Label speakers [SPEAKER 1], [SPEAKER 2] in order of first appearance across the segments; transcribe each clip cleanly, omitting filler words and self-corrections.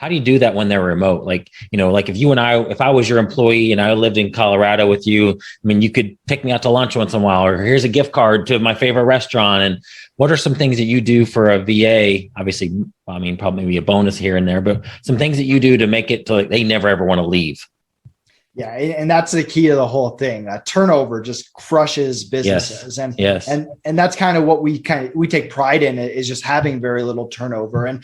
[SPEAKER 1] do you do that when they're remote? Like, like if I was your employee and I lived in Colorado with you, I mean, you could take me out to lunch once in a while, or here's a gift card to my favorite restaurant. And what are some things that you do for a VA? Obviously, I mean, probably maybe a bonus here and there, but some things that you do to make it to like, they never ever want to leave.
[SPEAKER 2] Yeah, and that's the key to the whole thing. Turnover just crushes businesses, and that's kind of what we take pride in, is just having very little turnover. And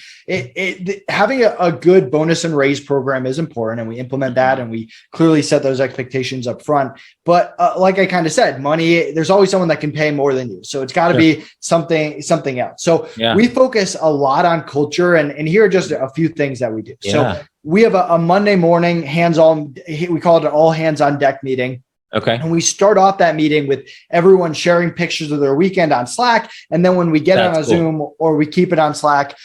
[SPEAKER 2] having a good bonus and raise program is important, and we implement that, and we clearly set those expectations up front. But like I kind of said, money, there's always someone that can pay more than you, so it's got to be something else. So we focus a lot on culture, and here are just a few things that we do. So we have a Monday morning hands-on, we call it an all hands on deck meeting.
[SPEAKER 1] Okay.
[SPEAKER 2] And we start off that meeting with everyone sharing pictures of their weekend on Slack. And then when we get on a Zoom or we keep it on Slack,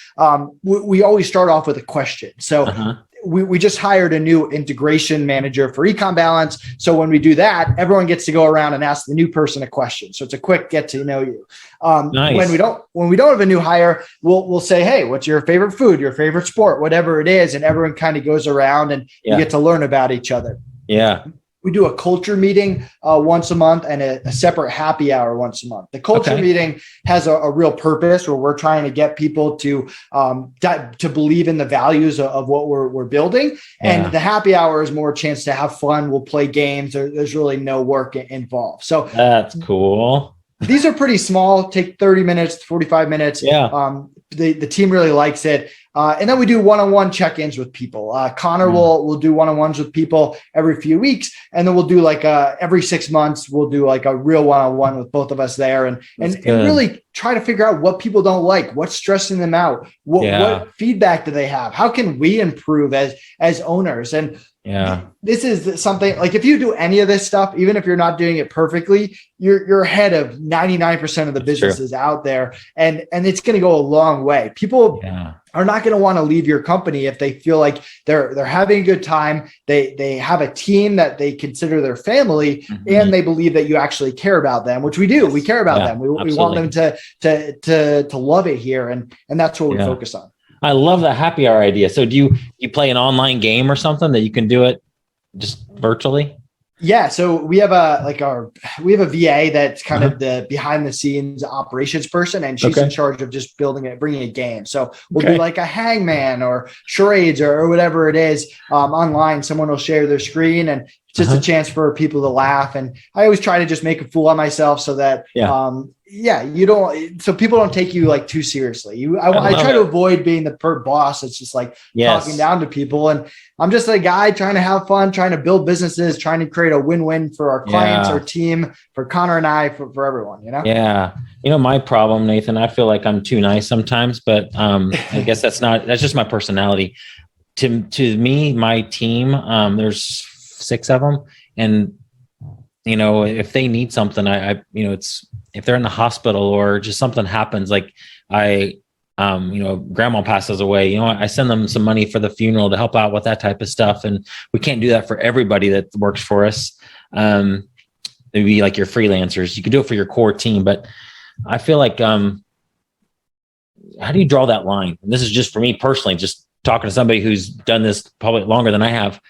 [SPEAKER 2] we always start off with a question. So we just hired a new integration manager for Econ Balance. So when we do that, everyone gets to go around and ask the new person a question. So it's a quick get to know you.
[SPEAKER 1] Nice.
[SPEAKER 2] When we don't have a new hire, we'll say, hey, what's your favorite food, your favorite sport, whatever it is. And everyone kind of goes around and you get to learn about each other.
[SPEAKER 1] Yeah.
[SPEAKER 2] We do a culture meeting once a month and a separate happy hour once a month. The culture meeting has a real purpose where we're trying to get people to believe in the values of what we're building. And the happy hour is more a chance to have fun. We'll play games. There's really no work involved. So
[SPEAKER 1] that's cool.
[SPEAKER 2] These are pretty small, take 30 minutes, 45 minutes. Yeah. The team really likes it. And then we do one-on-one check-ins with people. Connor will do one-on-ones with people every few weeks. And then we'll do like every 6 months, we'll do like a real one-on-one with both of us there and really try to figure out what people don't like, what's stressing them out, what feedback do they have? How can we improve as owners? And this is something like, if you do any of this stuff, even if you're not doing it perfectly, you're ahead of 99% of the businesses out there. And it's going to go a long way. People are not going to want to leave your company if they feel like they're having a good time. They have a team that they consider their family, and they believe that you actually care about them, which we do. We care about them. We want them to love it here. And that's what we focus on.
[SPEAKER 1] I love the happy hour idea. So do you play an online game or something that you can do it just virtually?
[SPEAKER 2] Yeah. So we have a VA that's kind of the behind the scenes operations person, and she's in charge of just bringing a game. So we'll do like a hangman or charades or whatever it is online. Someone will share their screen, and it's just a chance for people to laugh. And I always try to just make a fool of myself so that, so people don't take you like too seriously. I try to avoid being the boss that's just like talking down to people. And I'm just a guy trying to have fun, trying to build businesses, trying to create a win-win for our clients, our team, for Connor and I, for everyone,
[SPEAKER 1] Yeah. My problem, Nathan, I feel like I'm too nice sometimes, but I guess that's just my personality. To me, my team, there's 6 of them. And, if they need something, it's, if they're in the hospital or just something happens, like grandma passes away, I send them some money for the funeral to help out with that type of stuff. And we can't do that for everybody that works for us. Maybe like your freelancers, you can do it for your core team, but I feel like, how do you draw that line? And this is just for me personally, just talking to somebody who's done this probably longer than I have.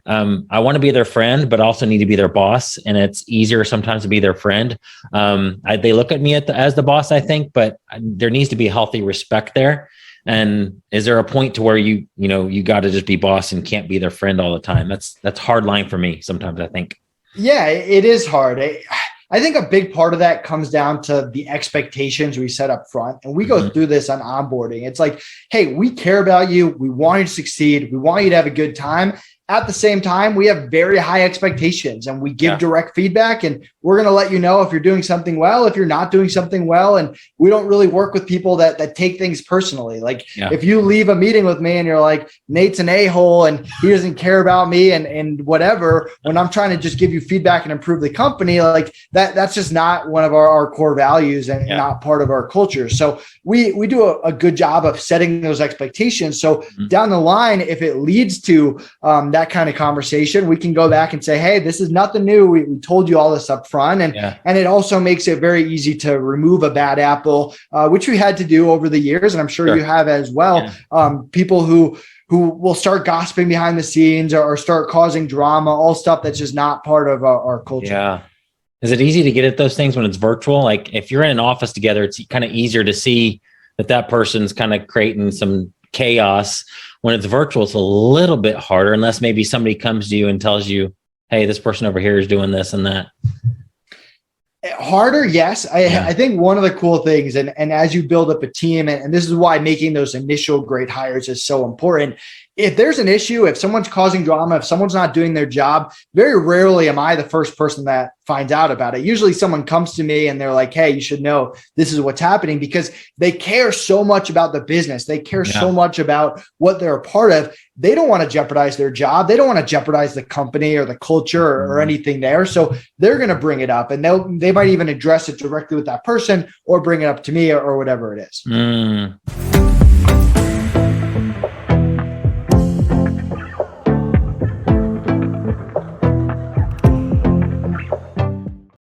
[SPEAKER 1] I want to be their friend, but also need to be their boss. And it's easier sometimes to be their friend. They look at me as the boss, I think, but there needs to be a healthy respect there. And is there a point to where you got to just be boss and can't be their friend all the time? That's hard line for me sometimes, I think. Yeah,
[SPEAKER 2] it is hard. I think a big part of that comes down to the expectations we set up front. And we go through this on onboarding. It's like, hey, we care about you. We want you to succeed. We want you to have a good time. At the same time, we have very high expectations, and we give direct feedback, and we're going to let you know if you're doing something well, if you're not doing something well. And we don't really work with people that take things personally. Like if you leave a meeting with me and you're like, Nate's an a-hole and he doesn't care about me and whatever, when I'm trying to just give you feedback and improve the company, like that's just not one of our core values and not part of our culture. So we do a good job of setting those expectations. So down the line, if it leads to that kind of conversation, we can go back and say, hey, this is nothing new. We told you all this up front. And it also makes it very easy to remove a bad apple, which we had to do over the years. And I'm sure you have as well. People who who will start gossiping behind the scenes or start causing drama, all stuff that's just not part of our culture.
[SPEAKER 1] Yeah. Is it easy to get at those things when it's virtual? Like if you're in an office together, it's kind of easier to see that person's kind of creating some chaos. When it's virtual, it's a little bit harder unless maybe somebody comes to you and tells you, hey, this person over here is doing this and that.
[SPEAKER 2] Harder, yes. I think one of the cool things, and as you build up a team, and this is why making those initial great hires is so important. If there's an issue, if someone's causing drama, if someone's not doing their job, very rarely am I the first person that finds out about it. Usually someone comes to me and they're like, hey, you should know this is what's happening, because they care so much about the business. They care so much about what they're a part of. They don't want to jeopardize their job. They don't want to jeopardize the company or the culture or anything there. So they're going to bring it up, and they might even address it directly with that person or bring it up to me or whatever it is.